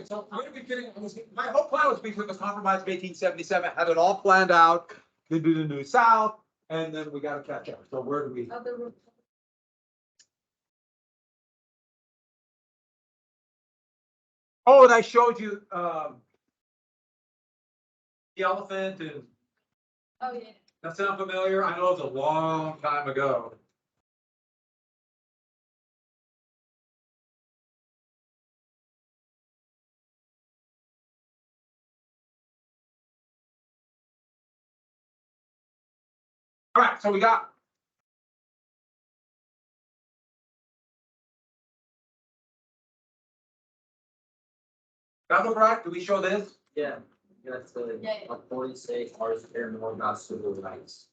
So we're gonna be getting, my whole plan was between the compromise of 1877, had it all planned out, to do the New South, and then we gotta catch up. So where do we? Oh, and I showed you, the elephant and. Oh, yeah. That sound familiar? I know it's a long time ago. All right, so we got. That look right? Do we show this? Yeah, that's the, Yeah, yeah. 46 hours care more about civil rights.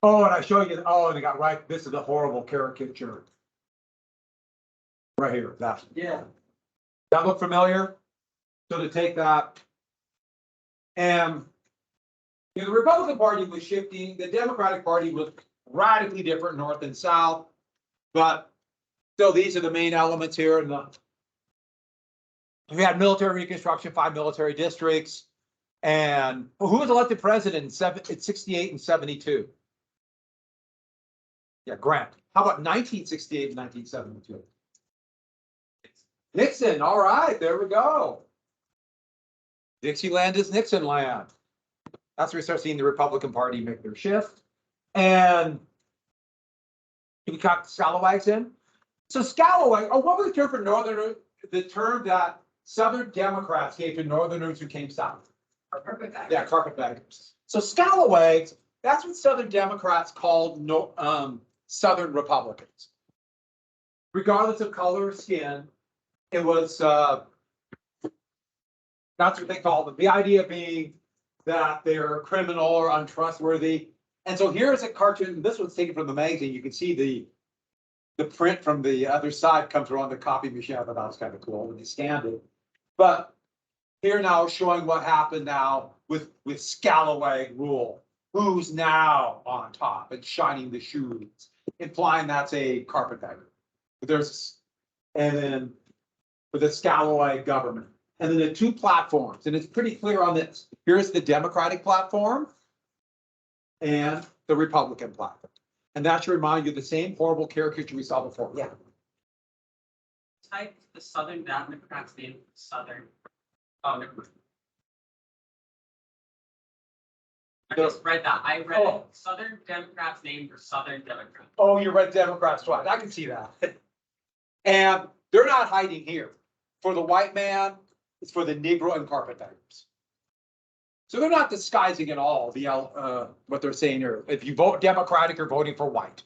Oh, and I show you, oh, and they got right, this is the horrible caricature. Right here, that. Yeah. That look familiar? So to take that. And the Republican Party was shifting, the Democratic Party was radically different, north and south. But still, these are the main elements here. And we had military reconstruction, 5 military districts. And who was elected president in 68 and 72? Yeah, Grant. How about 1968 and 1972? Nixon. All right, there we go. Dixieland is Nixon land. That's where we start seeing the Republican Party make their shift. And we got scalawags in. So scalawag, oh, what was the term for Northerners? The term that Southern Democrats gave to Northerners who came south. Carpetbaggers. Yeah, carpetbaggers. So scalawags, that's what Southern Democrats called Southern Republicans. Regardless of color or skin, it was, that's what they called them. The idea being that they're criminal or untrustworthy. And so here's a cartoon. This one's taken from the magazine. You can see the print from the other side comes around the copy machine. I thought that was kind of cool when they scanned it. But here now showing what happened now with Scalawag Rule. Who's now on top and shining the shoes, implying that's a carpetbagger. But there's, and then with the Scalawag government. And then the two platforms, and it's pretty clear on this. Here's the Democratic platform and the Republican platform. And that should remind you of the same horrible caricature we saw before. Yeah. Type the Southern Democrats name Southern. Oh, never mind. I just read that. I read Southern Democrats name for Southern Democrats. Oh, you read Democrats twice. I can see that. And they're not hiding here. For the white man, it's for the Negro and carpetbaggers. So they're not disguising at all the what they're saying here. If you vote Democratic, you're voting for white.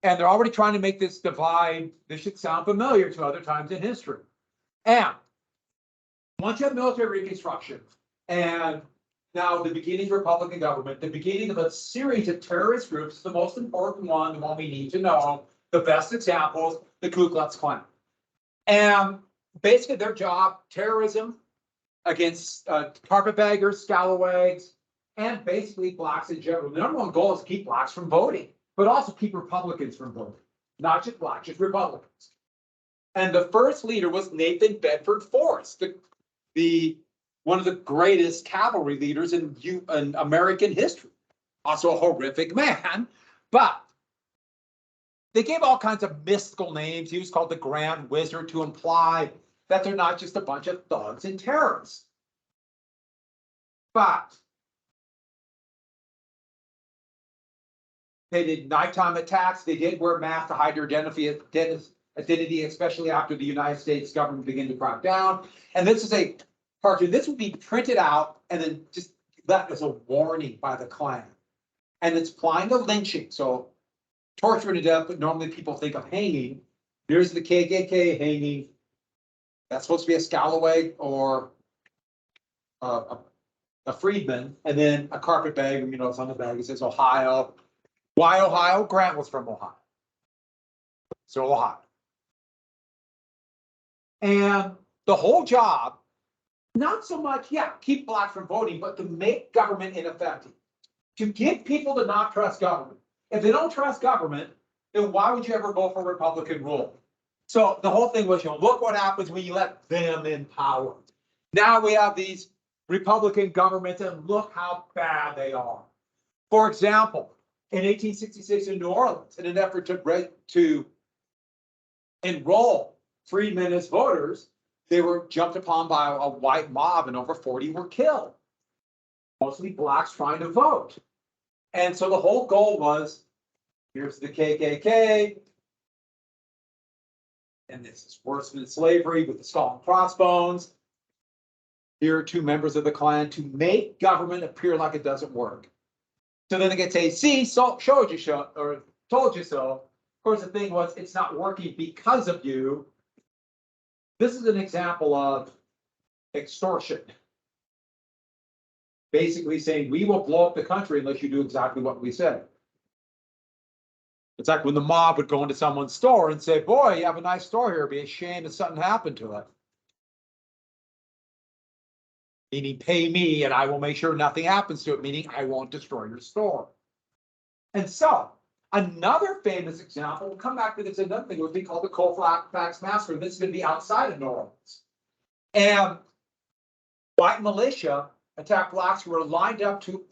And they're already trying to make this divide. This should sound familiar to other times in history. And once you have military reconstruction and now the beginning of Republican government, the beginning of a series of terrorist groups, the most important one, the one we need to know, the best examples, the Ku Klux Klan. And basically their job, terrorism against carpetbaggers, scalawags, and basically blacks in general. The number one goal is to keep blacks from voting, but also keep Republicans from voting. Not just blacks, just Republicans. And the first leader was Nathan Bedford Forrest, the one of the greatest cavalry leaders in American history. Also a horrific man, but they gave all kinds of mystical names. He was called the Grand Wizard to imply that they're not just a bunch of thugs and terrorists. But they did nighttime attacks. They did wear masks to hide their identity, especially after the United States government began to crack down. And this is a cartoon. This would be printed out and then just left as a warning by the Klan. And it's applying to lynching. So torture to death, but normally people think of hanging. Here's the KKK hanging. That's supposed to be a scalawag or a freedman, and then a carpetbagger. You know, it's on the bag. It says Ohio. Why Ohio? Grant was from Ohio. So Ohio. And the whole job, not so much, keep blacks from voting, but to make government ineffective. To get people to not trust government. If they don't trust government, then why would you ever vote for Republican rule? So the whole thing was, look what happens when you let them in power. Now we have these Republican governments and look how bad they are. For example, in 1866 in New Orleans, in an effort to enroll freedmen as voters, they were jumped upon by a white mob and over 40 were killed. Mostly blacks trying to vote. And so the whole goal was, here's the KKK, and this is worse than slavery with the skull and crossbones. Here are 2 members of the Klan to make government appear like it doesn't work. So then they could say, see, so showed you so, or told you so. Of course, the thing was, it's not working because of you. This is an example of extortion. Basically saying, we will blow up the country unless you do exactly what we said. It's like when the mob would go into someone's store and say, boy, you have a nice store here. It'd be a shame if something happened to it. Meaning, pay me and I will make sure nothing happens to it, meaning I won't destroy your store. And so, another famous example, we'll come back to this another thing, would be called the Colfax Massacre. This is going to be outside of New Orleans. And white militia attacked blacks who were lined up to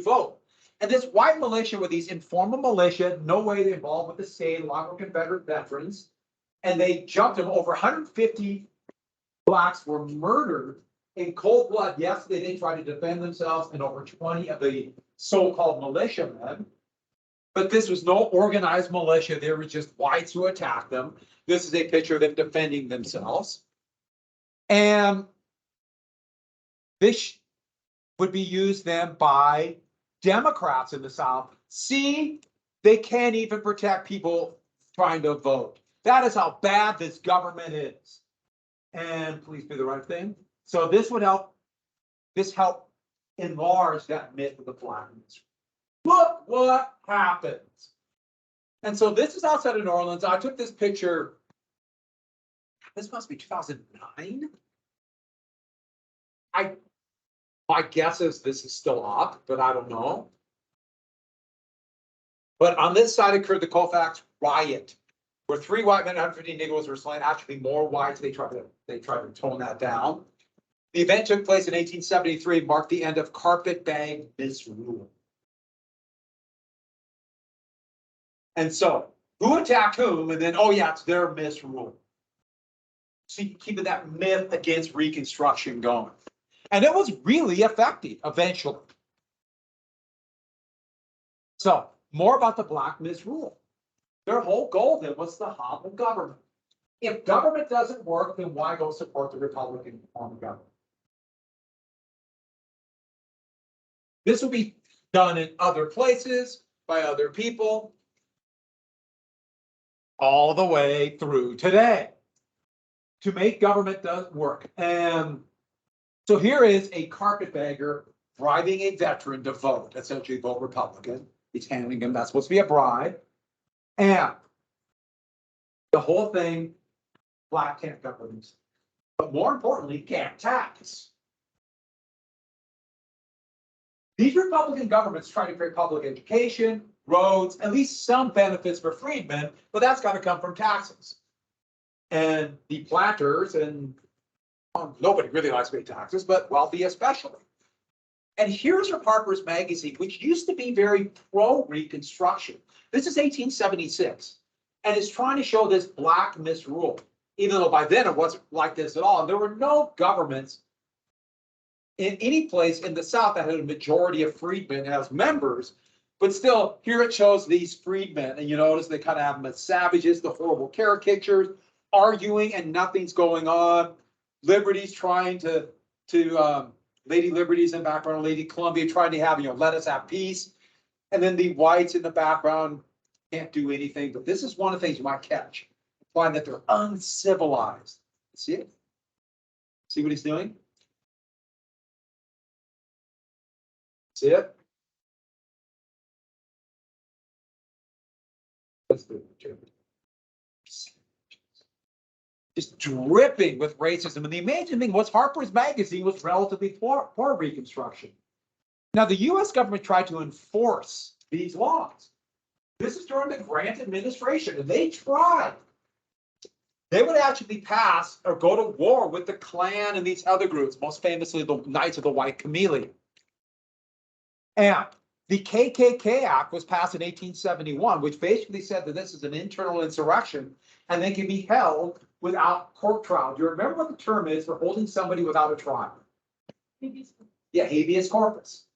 vote. And this white militia were these informal militia, no way involved with the state, a lot of Confederate veterans. And they jumped them. Over 150 blacks were murdered in cold blood. Yes, they did try to defend themselves, and over 20 of the so-called militiamen. But this was no organized militia. They were just whites who attacked them. This is a picture of them defending themselves. And this would be used then by Democrats in the South. See, they can't even protect people trying to vote. That is how bad this government is. And please do the right thing. So this would help, helped enlarge that myth of the Blackmans. Look what happens. And so this is outside of New Orleans. I took this picture, this must be 2009. My guess is this is still up, but I don't know. But on this side occurred the Colfax riot, where 3 white men and 150 Negroes were slain. Actually, more whites. They tried to tone that down. The event took place in 1873, marked the end of carpetbag misrule. And so, who attacked whom? And then, oh yeah, it's their misrule. So you keeping that myth against Reconstruction going. And it was really effective eventually. So, more about the Blackmans Rule. Their whole goal then was to hobble government. If government doesn't work, then why go support the Republican form of government? This will be done in other places by other people all the way through today to make government does work. And so here is a carpetbagger bribing a veteran to vote, essentially vote Republican. He's handing him, that's supposed to be a bribe. And the whole thing, black can't govern, but more importantly, can't tax. These Republican governments try to create public education, roads, at least some benefits for freedmen, but that's got to come from taxes. And the planters and nobody really likes to pay taxes, but wealthy especially. And here's from Harper's Magazine, which used to be very pro-Reconstruction. This is 1876, and it's trying to show this black misrule, even though by then it wasn't like this at all. And there were no governments in any place in the South that had a majority of freedmen as members, but still, here it shows these freedmen, and you notice they kind of have them as savages, the horrible caricatures, arguing, and nothing's going on. Liberty's trying to Lady Liberty's in the background, Lady Columbia trying to have, let us have peace. And then the whites in the background can't do anything. But this is one of the things you might catch. Find that they're uncivilized. See it? See what he's doing? See it? Let's do it. Just dripping with racism. And the amazing thing was Harper's Magazine was relatively poor Reconstruction. Now, the US government tried to enforce these laws. This is during the Grant administration, and they tried. they would actually pass or go to war with the Klan and these other groups, most famously the Knights of the White Camellia. And the KKK Act was passed in 1871, which basically said that this is an internal insurrection and they can be held without court trial. Do you remember what the term is for holding somebody without a trial? Yeah, habeas corpus,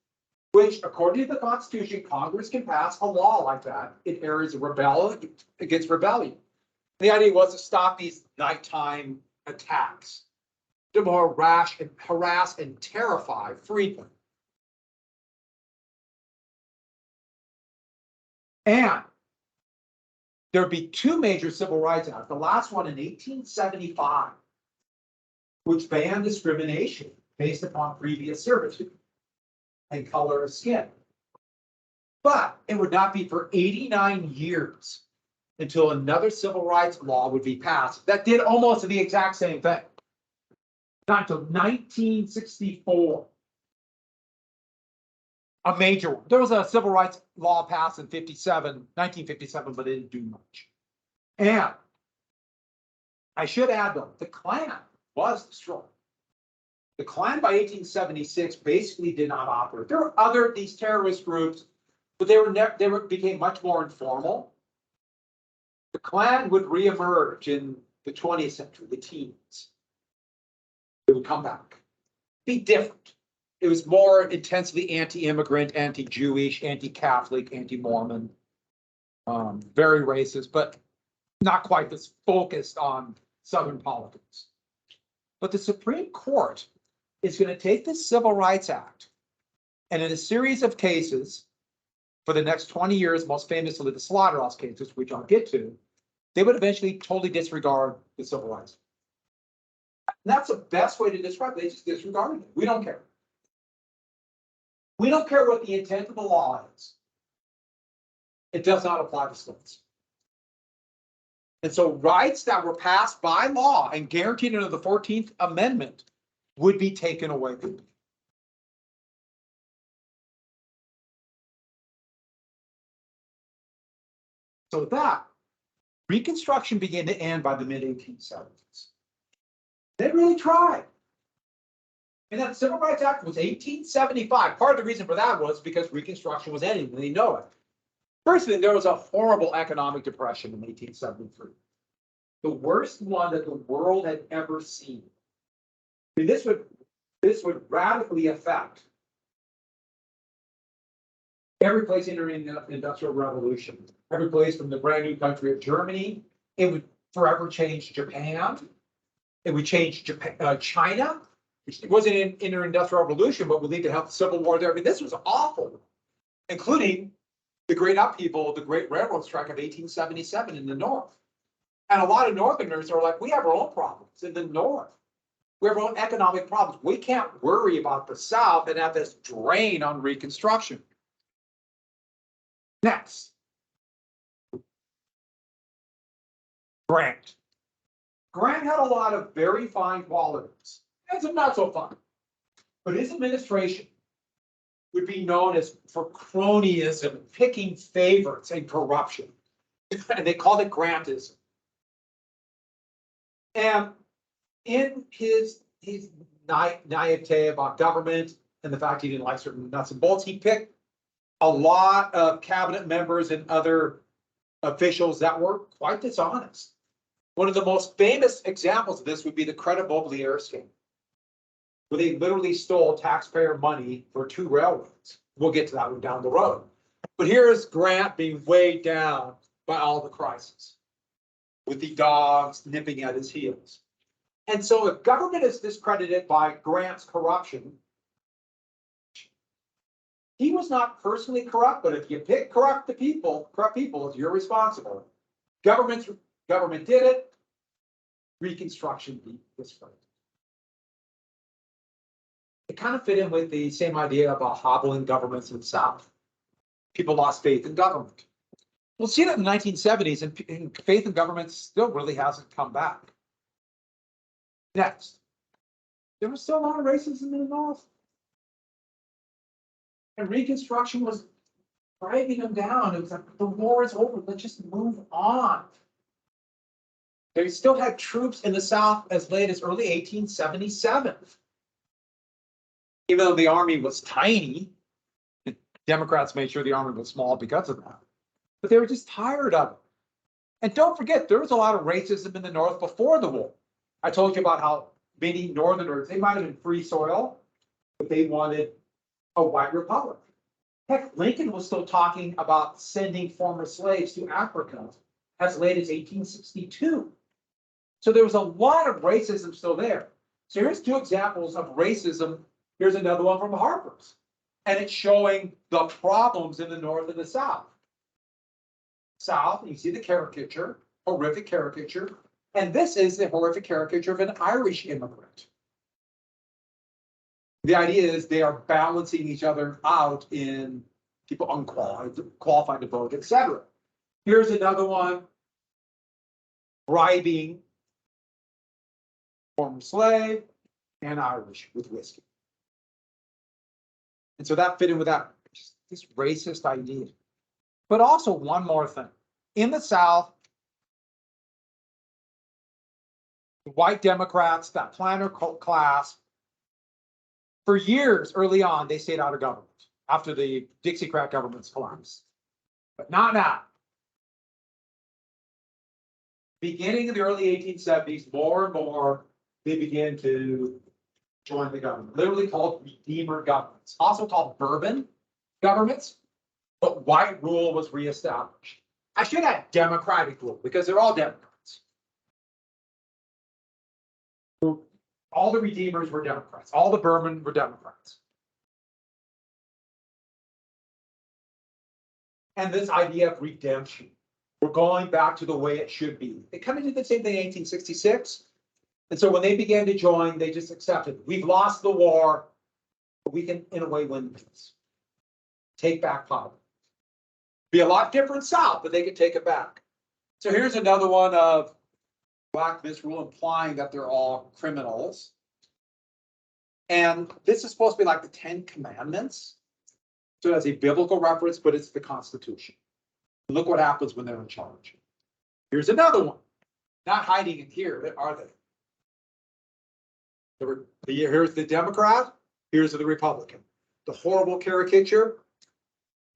which according to the Constitution, Congress can pass a law like that in areas of rebellion against rebellion. The idea was to stop these nighttime attacks, to more harass and terrify freedmen. And there'd be two major civil rights acts. The last one in 1875, which banned discrimination based upon previous servitude and color of skin. But it would not be for 89 years until another civil rights law would be passed that did almost the exact same thing. Not until 1964. A major one. There was a civil rights law passed in 1957, but it didn't do much. And I should add though, the Klan was destroyed. The Klan by 1876 basically did not operate. There were these terrorist groups, but they became much more informal. The Klan would reemerge in the 20th century, the teens. It would come back, be different. It was more intensely anti-immigrant, anti-Jewish, anti-Catholic, anti-Mormon, very racist, but not quite as focused on Southern politics. But the Supreme Court is going to take this Civil Rights Act and in a series of cases for the next 20 years, most famously the slaughterhouse cases, which I'll get to, they would eventually totally disregard the Civil Rights. And that's the best way to describe it. They just disregarded it. We don't care. We don't care what the intent of the law is. It does not apply to states. And so rights that were passed by law and guaranteed under the 14th Amendment would be taken away. So that Reconstruction began to end by the mid-1870s. They really tried. And that Civil Rights Act was 1875. Part of the reason for that was because Reconstruction was ending, and they know it. First thing, there was a horrible economic depression in 1873. The worst one that the world had ever seen. I mean, this would radically affect every place entering the Industrial Revolution. Every place from the brand new country of Germany. It would forever change Japan. It would change China. It wasn't in inter-industrial revolution, but would lead to the Civil War there. I mean, this was awful, including the great upheaval, the Great Railroad Strike of 1877 in the North. And a lot of Northerners are like, we have our own problems in the North. We have our own economic problems. We can't worry about the South and have this drain on Reconstruction. Next. Grant. Grant had a lot of very fine qualities. And some not so fun. But his administration would be known as for cronyism, picking favorites, and corruption. And they called it Grantism. And in his naivete about government and the fact he didn't like certain nuts and bolts, he picked a lot of cabinet members and other officials that were quite dishonest. One of the most famous examples of this would be the Credit Mobilier scheme, where they literally stole taxpayer money for 2 railroads. We'll get to that one down the road. But here's Grant being weighed down by all the crises, with the dogs nipping at his heels. And so if government is discredited by Grant's corruption, he was not personally corrupt, but if you pick corrupt people, you're responsible. Government did it. Reconstruction beat discredited. It kind of fit in with the same idea about hobbling governments in the South. People lost faith in government. We'll see that in the 1970s, and faith in government still really hasn't come back. Next, there was still a lot of racism in the North. And Reconstruction was dragging them down. It was like, the war is over, let's just move on. They still had troops in the South as late as early 1877. Even though the army was tiny, Democrats made sure the army was small because of that. But they were just tired of it. And don't forget, there was a lot of racism in the North before the war. I told you about how many Northerners, they might have been free soil, but they wanted a white republic. Heck, Lincoln was still talking about sending former slaves to Africa as late as 1862. So there was a lot of racism still there. So here's two examples of racism. Here's another one from Harper's. And it's showing the problems in the North and the South. South, you see the caricature, horrific caricature. And this is the horrific caricature of an Irish immigrant. The idea is they are balancing each other out in people unqualified to vote, etc. Here's another one, bribing former slave and Irish with whiskey. And so that fit in with that, this racist idea. But also one more thing. In the South, the white Democrats, that planter class, for years early on, they stayed out of government after the Dixiecrat government's collapse. But not now. Beginning in the early 1870s, more and more, they began to join the government, literally called Redeemer governments, also called Bourbon governments, but white rule was reestablished. I should add democratic rule because they're all Democrats. All the Redeemers were Democrats. All the Bourbon were Democrats. And this idea of redemption, we're going back to the way it should be. They kind of did the same thing in 1866. And so when they began to join, they just accepted, we've lost the war, but we can, in a way, win peace. Take back power. Be a lot different South, but they could take it back. So here's another one of Blackmans Rule implying that they're all criminals. And this is supposed to be like the 10 Commandments. So that's a biblical reference, but it's the Constitution. Look what happens when they're in charge. Here's another one. Not hiding it here, are they? Here's the Democrat, here's the Republican. The horrible caricature,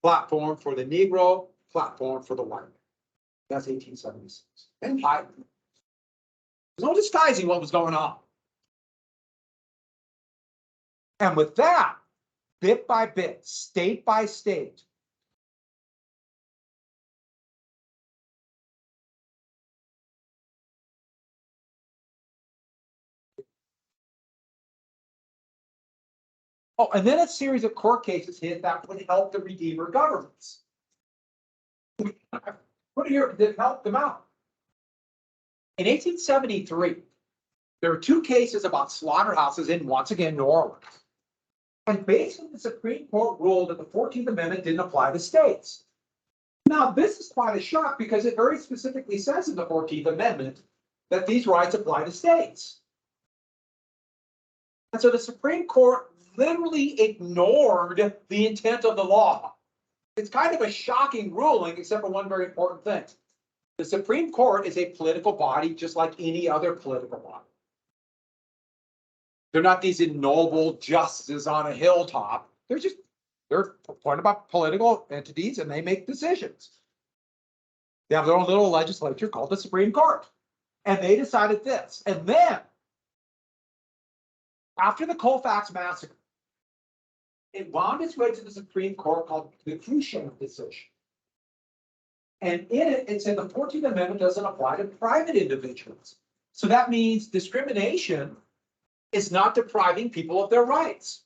platform for the Negro, platform for the white. That's 1876. And hiding. There's no disguising what was going on. And with that, bit by bit, state by state, oh, and then a series of court cases hit that would help the Redeemer governments. Put it here that helped them out. In 1873, there were two cases about slaughterhouses in, once again, New Orleans. And basically, the Supreme Court ruled that the 14th Amendment didn't apply to states. Now, this is quite a shock because it very specifically says in the 14th Amendment that these rights apply to states. And so the Supreme Court literally ignored the intent of the law. It's kind of a shocking ruling, except for one very important thing. The Supreme Court is a political body, just like any other political body. They're not these ignoble justices on a hilltop. They're appointed by political entities and they make decisions. They have their own little legislature called the Supreme Court. And they decided this. And then, after the Colfax Massacre, it wound its way to the Supreme Court called the Crucial decision. And in it, it said the 14th Amendment doesn't apply to private individuals. So that means discrimination is not depriving people of their rights.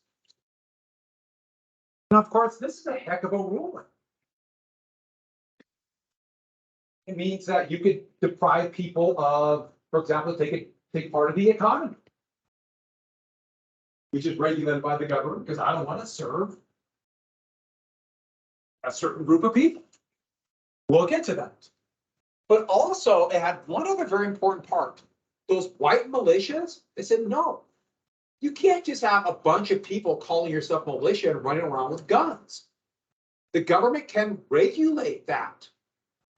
Now, of course, this is a heck of a ruling. It means that you could deprive people of, for example, take part of the economy, which is regulated by the government, because I don't want to serve a certain group of people. We'll get to that. But also, it had one other very important part. Those white militias, they said, no, you can't just have a bunch of people calling yourself militia and running around with guns. The government can regulate that.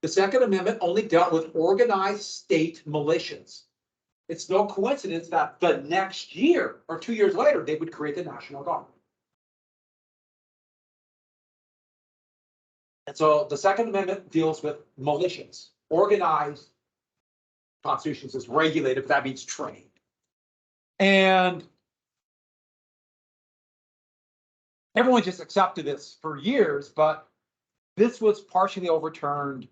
The Second Amendment only dealt with organized state militias. It's no coincidence that the next year or 2 years later, they would create the National Guard. And so the Second Amendment deals with militias, organized. Constitution says regulated, but that means trained. And everyone just accepted this for years, but this was partially overturned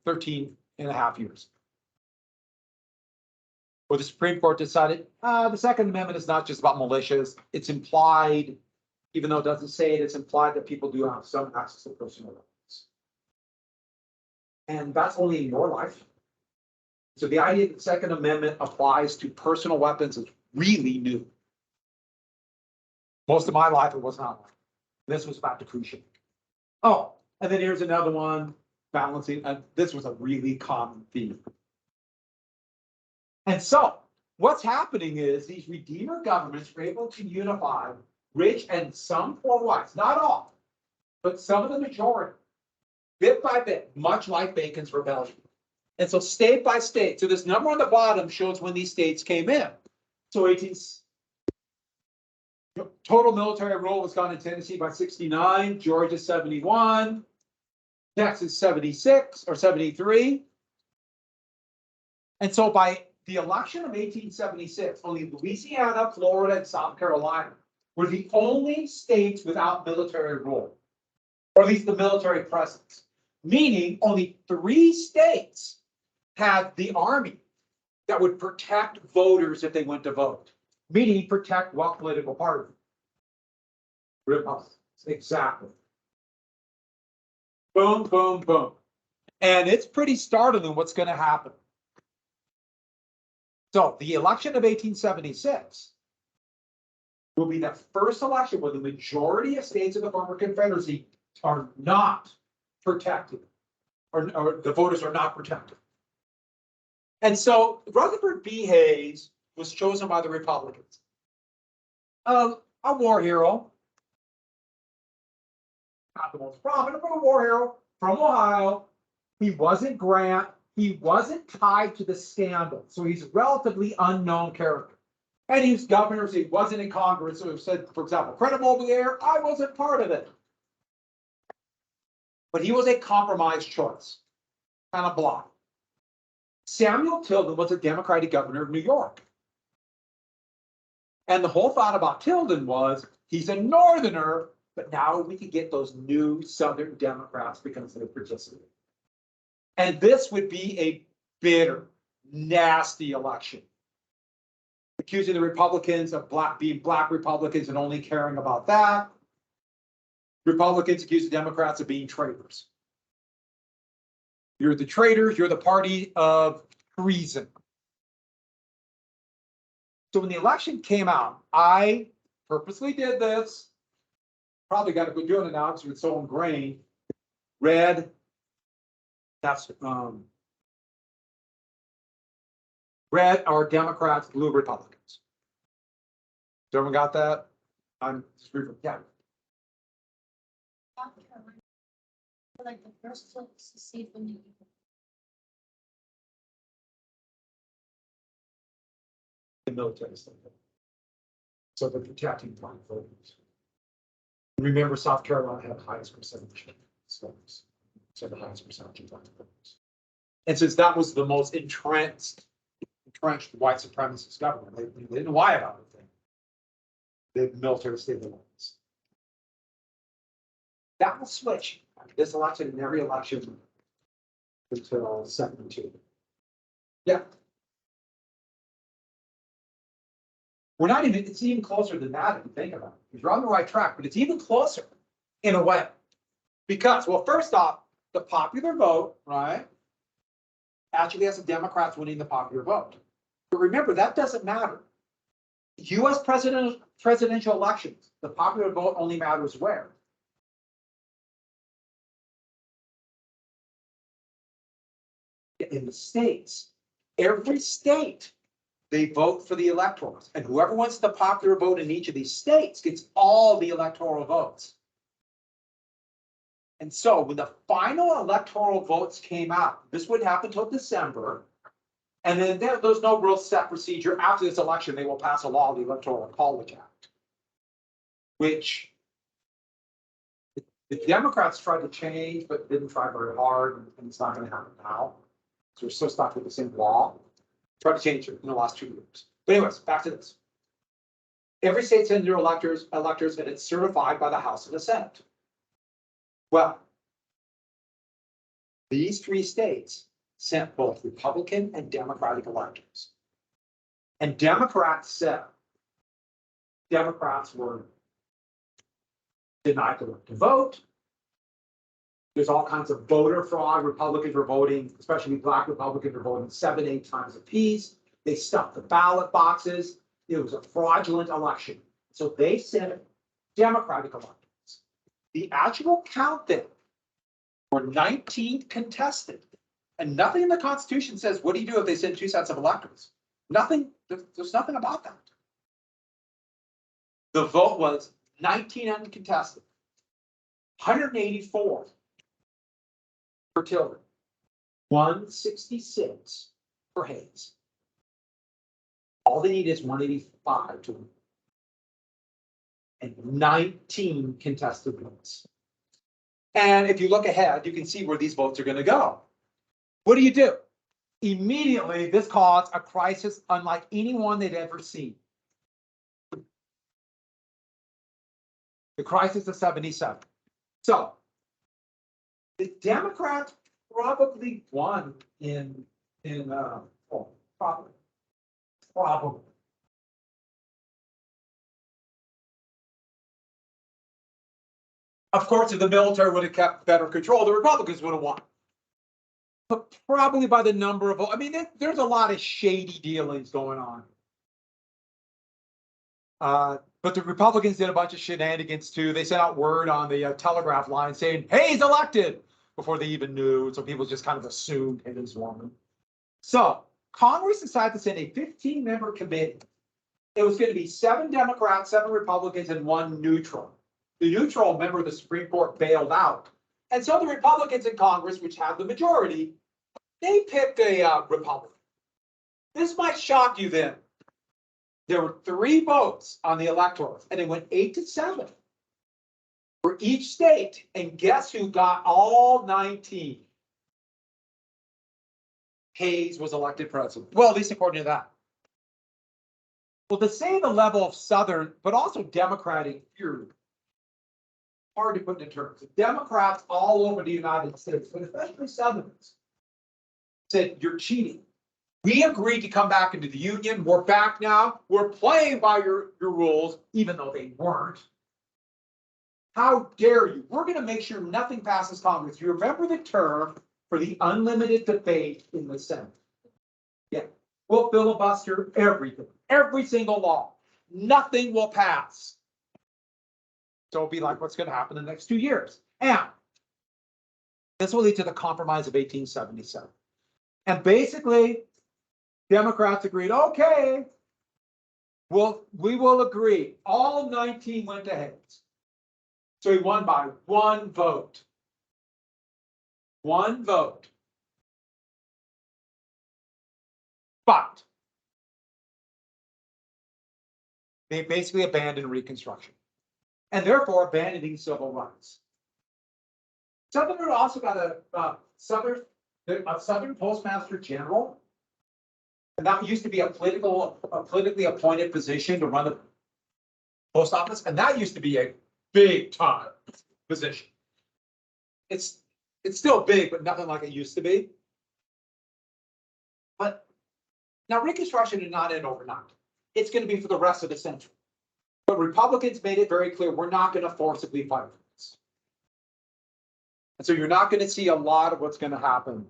13 and a half years. Where the Supreme Court decided the Second Amendment is not just about militias. It's implied, even though it doesn't say it, it's implied that people do have some access to personal weapons. And that's only in your life. So the idea that the Second Amendment applies to personal weapons is really new. Most of my life, it was not. This was about decreasing. Oh, and then here's another one, balancing, and this was a really common theme. And so what's happening is these redeemer governments were able to unify rich and some poor whites, not all, but some of the majority, bit by bit, much like Bacon's Rebellion. And so state by state, so this number on the bottom shows when these states came in. So total military rule was gone in Tennessee by 69, Georgia 71, Texas 76 or 73. And so by the election of 1876, only Louisiana, Florida, and South Carolina were the only states without military rule, or at least the military presence, meaning only 3 states had the army that would protect voters if they went to vote, meaning protect what political party? Republicans, exactly. Boom, boom, boom. And it's pretty startling what's going to happen. So the election of 1876 will be the first election where the majority of states of the former Confederacy are not protected, or the voters are not protected. And so Rutherford B. Hayes was chosen by the Republicans. A war hero. Not the most prominent, but a war hero from Ohio. He wasn't Grant. He wasn't tied to the scandal. So he's a relatively unknown character. And he was governor, so he wasn't in Congress. So he said, for example, Credit Mobilier, I wasn't part of it. But he was a compromise choice, kind of block. Samuel Tilden was a Democratic governor of New York. And the whole thought about Tilden was he's a northerner, but now we could get those new Southern Democrats because they participate. And this would be a bitter, nasty election. Accusing the Republicans of being black Republicans and only caring about that. Republicans accuse the Democrats of being traitors. You're the traitors, you're the party of treason. So when the election came out, I purposely did this. Probably got to go doing it now because it's so ingrained. Red, that's red are Democrats, blue Republicans. So everyone got that? I'm just yeah. South Carolina, like the first place to see the new. The military stuff. So they're protecting black voters. Remember, South Carolina had the highest percentage of slaves. So the highest percentage of black voters. And since that was the most entrenched white supremacist government, they didn't lie about it. The military stayed the ones. That will switch this election and every election until 72. Yeah. We're not even, it's even closer than that if you think about it. You're on the right track, but it's even closer in a way. Because, well, first off, the popular vote, right, actually has the Democrats winning the popular vote. But remember, that doesn't matter. US presidential elections, the popular vote only matters where? In the states. Every state, they vote for the electors. And whoever wants the popular vote in each of these states gets all the electoral votes. And so when the final electoral votes came out, this would happen till December. And then there's no real set procedure. After this election, they will pass a law, the Electoral College Act, which the Democrats tried to change, but didn't try very hard, and it's not going to happen now. So we're still stuck with the same law. Tried to change it in the last 2 years. But anyways, back to this. Every state sends their electors, and it's certified by the House and the Senate. Well, these 3 states sent both Republican and Democratic electors. And Democrats said Democrats were denied the right to vote. There's all kinds of voter fraud. Republicans were voting, especially Black Republicans were voting 7, 8 times apiece. They stuffed the ballot boxes. It was a fraudulent election. So they sent Democratic electors. The actual count then were 19 contested. And nothing in the Constitution says, what do you do if they send 2 sets of electors? Nothing, there's nothing about that. The vote was 19 uncontested, 184 for Tilden, 166 for Hayes. All they need is 185 to win. And 19 contested votes. And if you look ahead, you can see where these votes are going to go. What do? Immediately, this caused a crisis unlike anyone they'd ever seen. The crisis of 77. So, the Democrats probably won probably. Of course, if the military would have kept better control, the Republicans would have won. But probably by the number of, I mean, there's a lot of shady dealings going on. But the Republicans did a bunch of shenanigans too. They sent out word on the telegraph line saying, "Hey, he's elected," before they even knew. So people just kind of assumed Hayes won. So Congress decided to send a 15-member committee. It was going to be 7 Democrats, 7 Republicans, and 1 neutral. The neutral member of the Supreme Court bailed out. And so the Republicans in Congress, which have the majority, they picked a Republican. This might shock you then. There were 3 votes on the electors, and it went 8-7 for each state. And guess who got all 19? Hayes was elected president. Well, at least according to that. Well, to say the level of Southern, but also Democratic fury, hard to put into terms. Democrats all over the United States, but especially Southerners, said, "You're cheating. We agreed to come back into the Union. We're back now. We're playing by your rules," even though they weren't. How dare you? We're going to make sure nothing passes Congress. You remember the term for the unlimited debate in the Senate? Yeah. We'll filibuster everything, every single law. Nothing will pass. So it'll be like what's going to happen in the next 2 years. And this will lead to the Compromise of 1877. And basically, Democrats agreed, okay, well, we will agree. All 19 went to Hayes. So he won by 1 vote. 1 vote. But they basically abandoned Reconstruction and therefore abandoning civil rights. Southern also got a Southern Postmaster General. And that used to be a politically appointed position to run the post office. And that used to be a big time position. It's still big, but nothing like it used to be. But now Reconstruction did not end overnight. It's going to be for the rest of the century. But Republicans made it very clear, we're not going to forcibly fight for this. And so you're not going to see a lot of what's going to happen,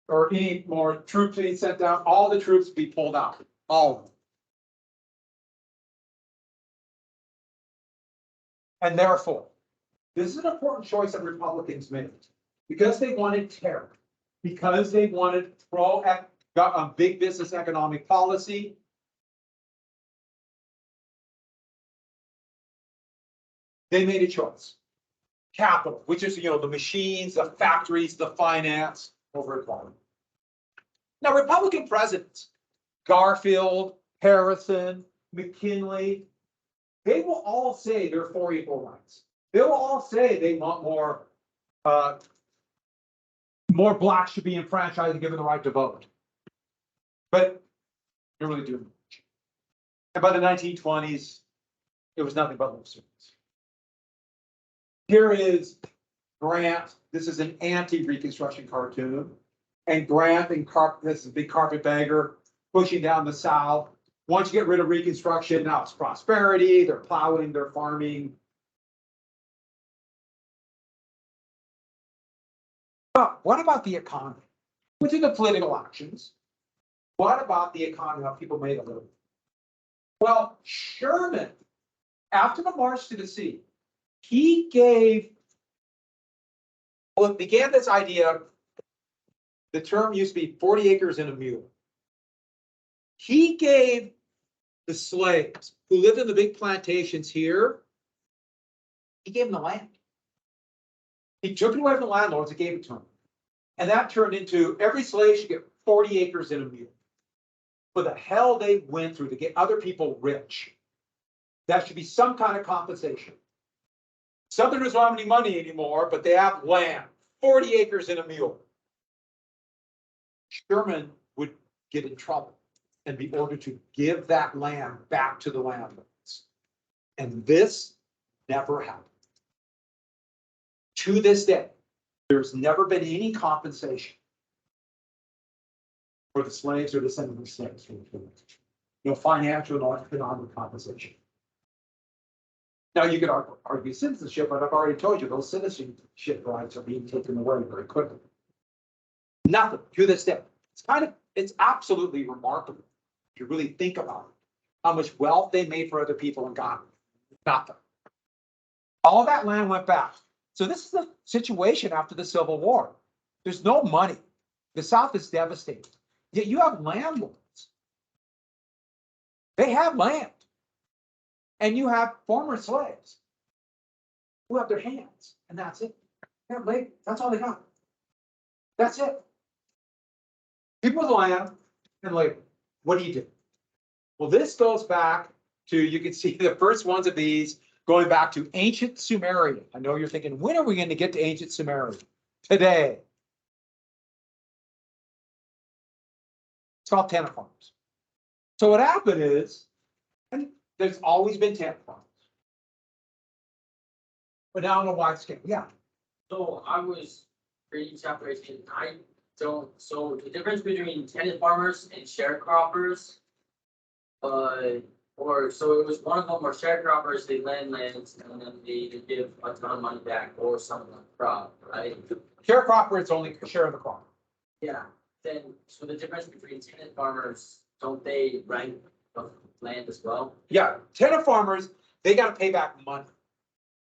or any more troops being sent down. All the troops be pulled out. All of them. And therefore, this is an important choice that Republicans made because they wanted terror, because they wanted big business economic policy. They made a choice. capital, which is, the machines, the factories, the finance over equality. Now, Republican presidents, Garfield, Harrison, McKinley, they will all say they're for equal rights. They will all say they want more blacks should be enfranchised and given the right to vote. But they're really doing much. And by the 1920s, it was nothing but lip service. Here is Grant. This is an anti-Reconstruction cartoon. And Grant and this is a big carpetbagger pushing down the South. Once you get rid of Reconstruction, now it's prosperity. They're plowing, they're farming. But what about the economy? Which are the political actions? What about the economy? How people made a living? Well, Sherman, after the March to the Sea, he began this idea. The term used to be 40 acres and a mule. He gave the slaves who lived in the big plantations here, he gave them the land. He took it away from the landlords and gave it to them. And that turned into every slave should get 40 acres and a mule. For the hell they went through to get other people rich. That should be some kind of compensation. Southerners don't have any money anymore, but they have land, 40 acres and a mule. Sherman would get in trouble and be ordered to give that land back to the landlords. And this never happened. To this day, there's never been any compensation for the slaves or descendants of slaves. No financial or economic compensation. Now you could argue citizenship, but I've already told you those citizenship rights are being taken away very quickly. Nothing to this day. It's absolutely remarkable if you really think about it. How much wealth they made for other people and got nothing. All that land went back. So this is the situation after the Civil War. There's no money. The South is devastated. Yet you have landlords. They have land. And you have former slaves who have their hands, and that's it. They have labor. That's all they got. That's it. People with land and labor. What do you do? Well, this goes back to, you can see the first ones of these going back to ancient Sumeria. I know you're thinking, when are we going to get to ancient Sumeria? Today. It's called tenant farms. So what happened is, and there's always been tenant farms. But now on a wide scale, yeah. So I was reading chapter 18. So the difference between tenant farmers and sharecroppers, so it was one of them were sharecroppers, they lend lands and then they give a ton of money back or something like crop, right? Sharecropper, it's only share of the crop. Yeah, then, so the difference between tenant farmers, don't they rent the land as well? Yeah, tenant farmers, they got to pay back money.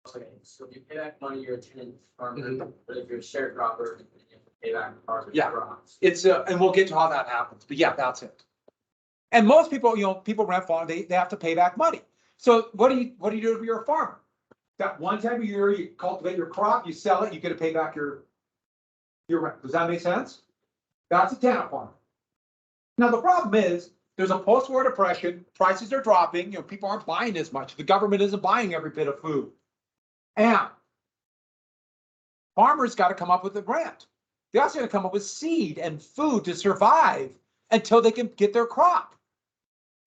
Okay, so if you pay back money, you're a tenant farmer, Mhm. but if you're a sharecropper, you have to pay back part of the Yeah. crops. It's and we'll get to how that happens, but yeah, that's it. And most people, people rent farm, they have to pay back money. So what do you do if you're a farmer? That one time a year, you cultivate your crop, you sell it, you get to pay back your rent. Does that make sense? That's a tenant farm. Now the problem is there's a post-war depression, prices are dropping, people aren't buying as much. The government isn't buying every bit of food. And farmers got to come up with a grant. They also got to come up with seed and food to survive until they can get their crop.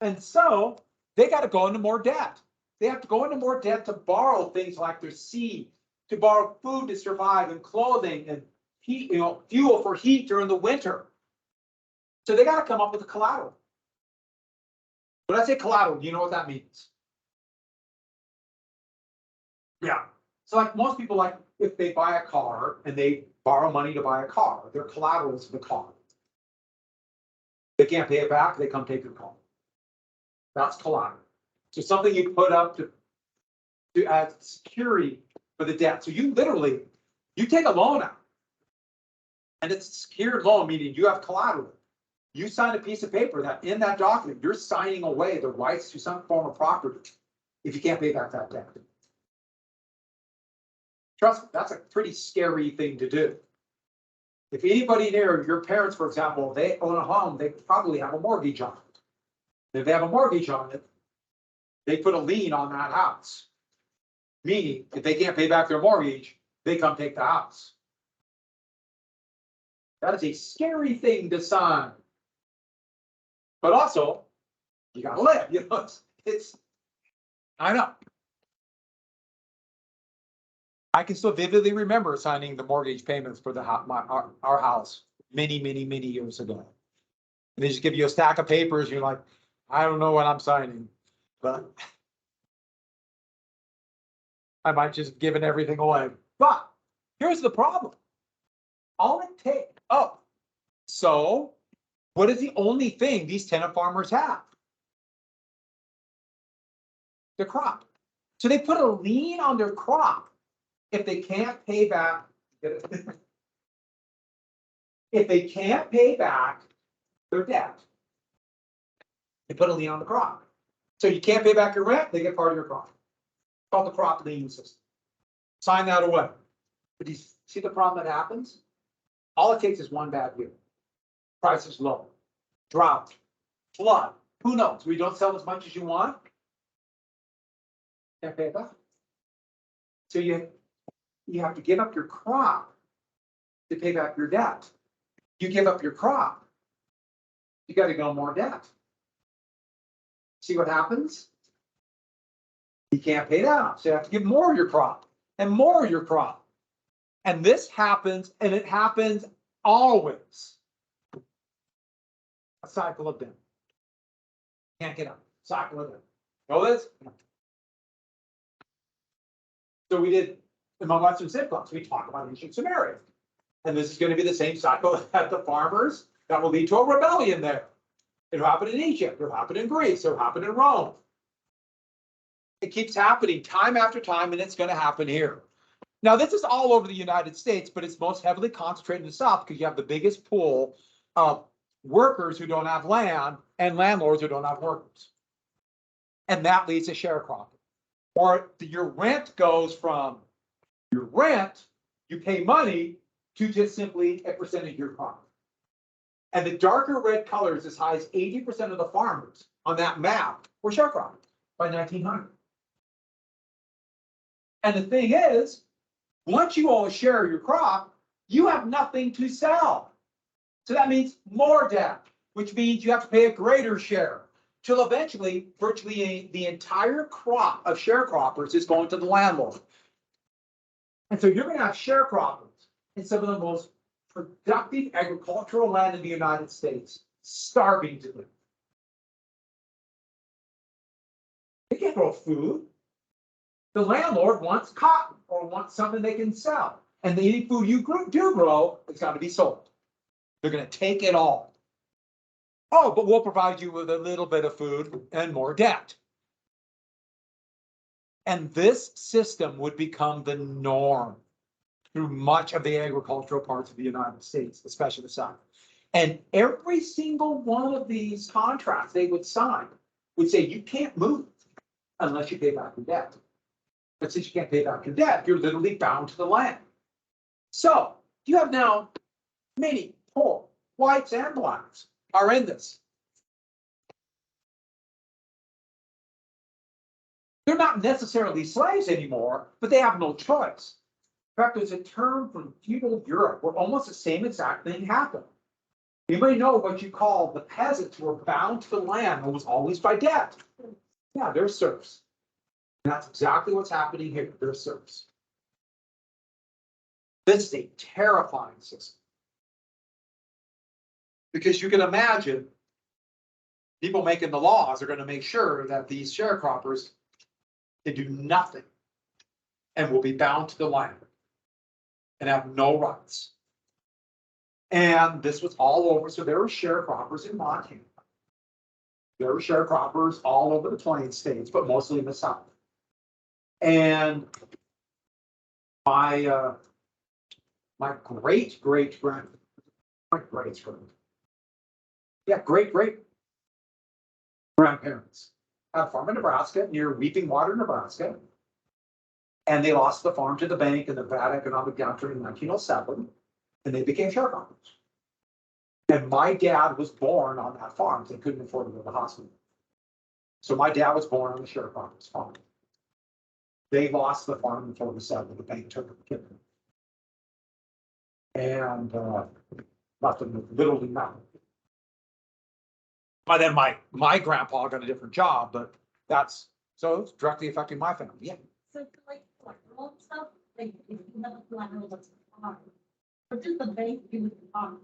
And so they got to go into more debt. They have to go into more debt to borrow things like their seed, to borrow food to survive, and clothing, and heat, fuel for heat during the winter. So they got to come up with a collateral. When I say collateral, do you know what that means? Yeah. So like most people, like if they buy a car and they borrow money to buy a car, their collateral is the car. They can't pay it back, they come take your car. That's collateral. So something you put up to add security for the debt. So you literally, you take a loan out. And it's a secured loan, meaning you have collateral. You sign a piece of paper that in that document, you're signing away the rights to some form of property if you can't pay back that debt. Trust me, that's a pretty scary thing to do. If anybody there, your parents, for example, they own a home, they probably have a mortgage on it. If they have a mortgage on it, they put a lien on that house. Meaning, if they can't pay back their mortgage, they come take the house. That is a scary thing to sign. But also, you gotta live, you know, I know. I can still vividly remember signing the mortgage payments for our house many years ago. And they just give you a stack of papers, you're like, I don't know what I'm signing, but I might just given everything away. But here's the problem. All it takes, so what is the only thing these tenant farmers have? Their crop. So they put a lien on their crop if they can't pay back. If they can't pay back their debt, they put a lien on the crop. So you can't pay back your rent, they get part of your crop. It's called the crop lien system. Sign that away. But you see the problem that happens? All it takes is one bad year. Price is low. Drought. Flood. Who knows? We don't sell as much as you want. Can't pay it back. So you have to give up your crop to pay back your debt. You give up your crop, you got to go more debt. See what happens? You can't pay that off, so you have to give more of your crop and more of your crop. And this happens, and it happens always. A cycle of debt. Can't get up. Cycle of debt. Know this? So we did in my Western Civ class, we talk about ancient Samaria. And this is going to be the same cycle at the farmers that will lead to a rebellion there. It'll happen in Egypt, it'll happen in Greece, it'll happen in Rome. It keeps happening time after time, and it's going to happen here. Now, this is all over the United States, but it's most heavily concentrated in the South because you have the biggest pool of workers who don't have land and landlords who don't have workers. And that leads to sharecropping. Or your rent goes from your rent, you pay money, to just simply a percentage of your crop. And the darker red colors, as high as 80% of the farmers on that map were sharecropping by 1900. And the thing is, once you all share your crop, you have nothing to sell. So that means more debt, which means you have to pay a greater share, till eventually virtually the entire crop of sharecroppers is going to the landlord. And so you're going to have sharecroppers in some of the most productive agricultural land in the United States starving to death. They can't grow food. The landlord wants cotton or wants something they can sell. And any food you do grow, it's got to be sold. They're going to take it all. Oh, but we'll provide you with a little bit of food and more debt. And this system would become the norm through much of the agricultural parts of the United States, especially the South. And every single one of these contracts they would sign would say you can't move unless you pay back your debt. But since you can't pay back your debt, you're literally bound to the land. So you have now many poor whites and blacks are in this. They're not necessarily slaves anymore, but they have no choice. In fact, there's a term from feudal Europe where almost the same exact thing happened. You may know what you call the peasants who were bound to the land and was always by debt. Yeah, they're serfs. And that's exactly what's happening here. They're serfs. This is a terrifying system. Because you can imagine people making the laws are going to make sure that these sharecroppers can do nothing and will be bound to the land and have no rights. And this was all over. So there were sharecroppers in Montana. There were sharecroppers all over the 20 states, but mostly in the South. And my great grandparents had a farm in Nebraska near Weeping Water, Nebraska. And they lost the farm to the bank in the bad economic downturn in 1907, and they became sharecroppers. And my dad was born on that farm. They couldn't afford to go to the hospital. So my dad was born on the sharecroppers farm. They lost the farm before the settlement. The bank took it. And left them with literally nothing. By then, my grandpa got a different job, but so it's directly affecting my family. Yeah. So like collateral and stuff, like if you have a collateral that's farm, what does the bank do with the farm?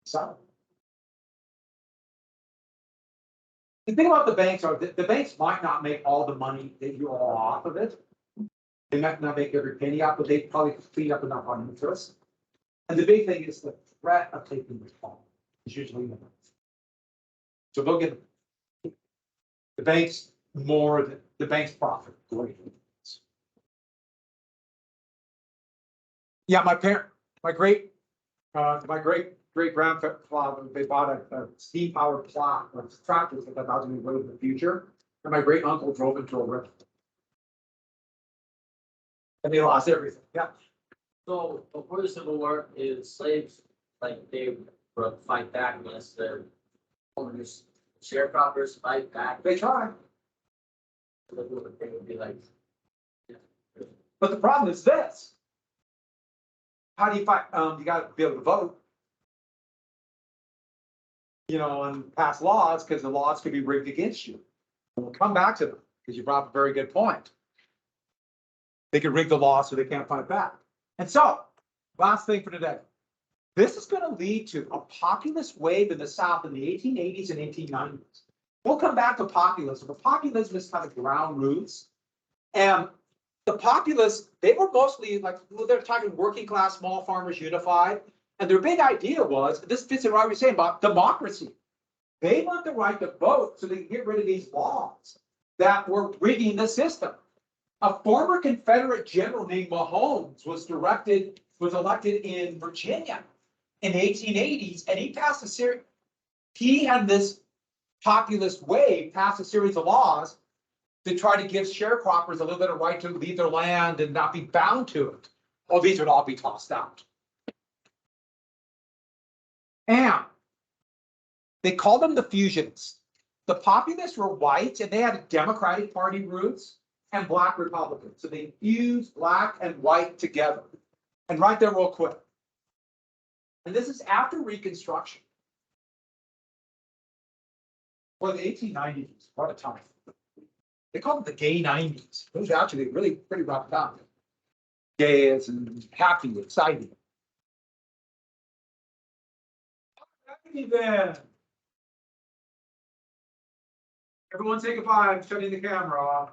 So. The thing about the banks are the banks might not make all the money that you are off of it. They might not make every penny out, but they probably clean up enough on interest. And the big thing is the threat of taking this farm is usually the banks. So they'll get the banks more than the bank's profit. Yeah, my great grandfather, they bought a steam powered plow or tractors that thought to be way in the future. And my great uncle drove into a river. And they lost everything. Yeah. So before the Civil War, is slaves, like they would fight back against their owners, sharecroppers fight back, They tried. they would be like. But the problem is this. How do you fight? You gotta be able to vote. And pass laws, because the laws could be rigged against you. And we'll come back to them, because you brought up a very good point. They could rig the law so they can't fight back. And so, last thing for today. This is going to lead to a populist wave in the South in the 1880s and 1890s. We'll come back to populism, but populism is kind of ground roots. And the populists, they were mostly they're talking working class, small farmers unified. And their big idea was, this fits in what I was saying about democracy. They want the right to vote so they can get rid of these laws that were rigging the system. A former Confederate general named Mahomes was elected in Virginia in the 1880s, and he had this populist wave passed a series of laws to try to give sharecroppers a little bit of right to leave their land and not be bound to it. Well, these would all be tossed out. And they called them the fusionists. The populists were white and they had Democratic Party roots and black Republicans. So they fused black and white together. And right there, real quick. And this is after Reconstruction. Well, the 1890s, what a time. They called it the gay 90s. It was actually really pretty rough time. Gay and happy, exciting. Then. Everyone take a 5, shutting the camera off.